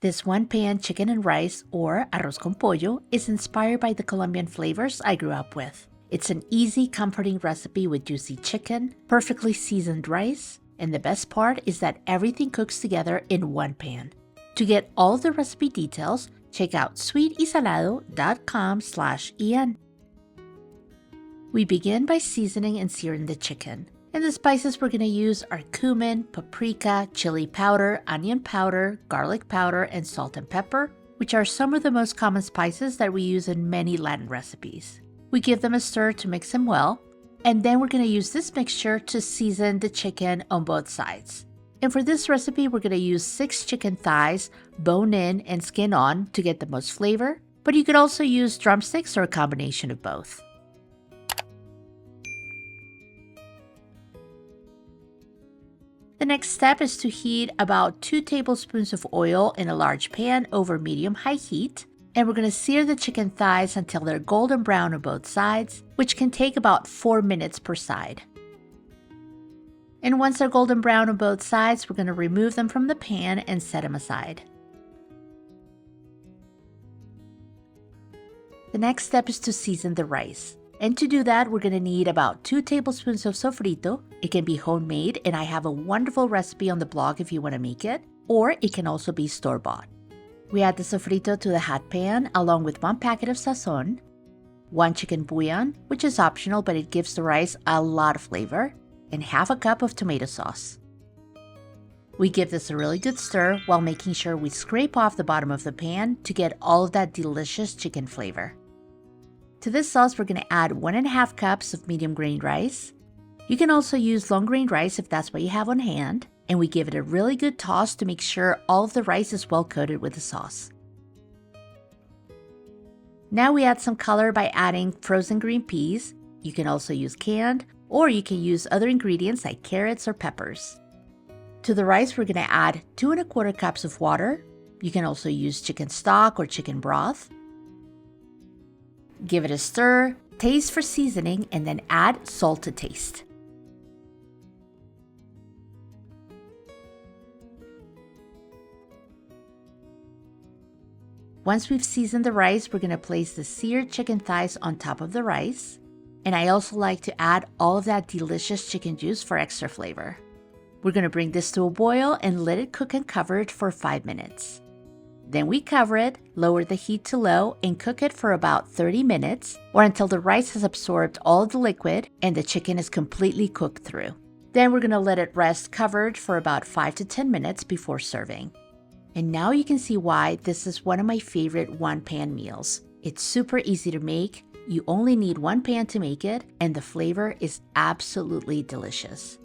This one-pan chicken and rice, or arroz con pollo, is inspired by the Colombian flavors I grew up with. It's an easy, comforting recipe with juicy chicken, perfectly seasoned rice, and the best part is that everything cooks together in one pan. To get all the recipe details, check out sweetysalado.com/en. We begin by seasoning and searing the chicken. And the spices we're going to use are cumin, paprika, chili powder, onion powder, garlic powder, and salt and pepper, which are some of the most common spices that we use in many Latin recipes. We give them a stir to mix them well, and then we're going to use this mixture to season the chicken on both sides. And for this recipe, we're going to use 6 chicken thighs, bone in and skin on, to get the most flavor, but you could also use drumsticks or a combination of both. The next step is to heat about 2 tablespoons of oil in a large pan over medium-high heat, and we're going to sear the chicken thighs until they're golden brown on both sides, which can take about 4 minutes per side. And once they're golden brown on both sides, we're going to remove them from the pan and set them aside. The next step is to season the rice. And to do that, we're going to need about 2 tablespoons of sofrito. It can be homemade, and I have a wonderful recipe on the blog if you want to make it, or it can also be store-bought. We add the sofrito to the hot pan along with 1 packet of Sazón, 1 chicken bouillon, which is optional but it gives the rice a lot of flavor, and half a cup of tomato sauce. We give this a really good stir while making sure we scrape off the bottom of the pan to get all of that delicious chicken flavor. To this sauce, we're going to add 1.5 cups of medium grained rice. You can also use long grained rice if that's what you have on hand, and we give it a really good toss to make sure all of the rice is well coated with the sauce. Now we add some color by adding frozen green peas. You can also use canned, or you can use other ingredients like carrots or peppers. To the rice, we're going to add 2.25 cups of water. You can also use chicken stock or chicken broth. Give it a stir, taste for seasoning, and then add salt to taste. Once we've seasoned the rice, we're going to place the seared chicken thighs on top of the rice. And I also like to add all of that delicious chicken juice for extra flavor. We're going to bring this to a boil and let it cook and cover it for 5 minutes. Then we cover it, lower the heat to low, and cook it for about 30 minutes or until the rice has absorbed all the liquid and the chicken is completely cooked through. Then we're going to let it rest covered for about 5 to 10 minutes before serving. And now you can see why this is one of my favorite one-pan meals. It's super easy to make, you only need 1 pan to make it, and the flavor is absolutely delicious.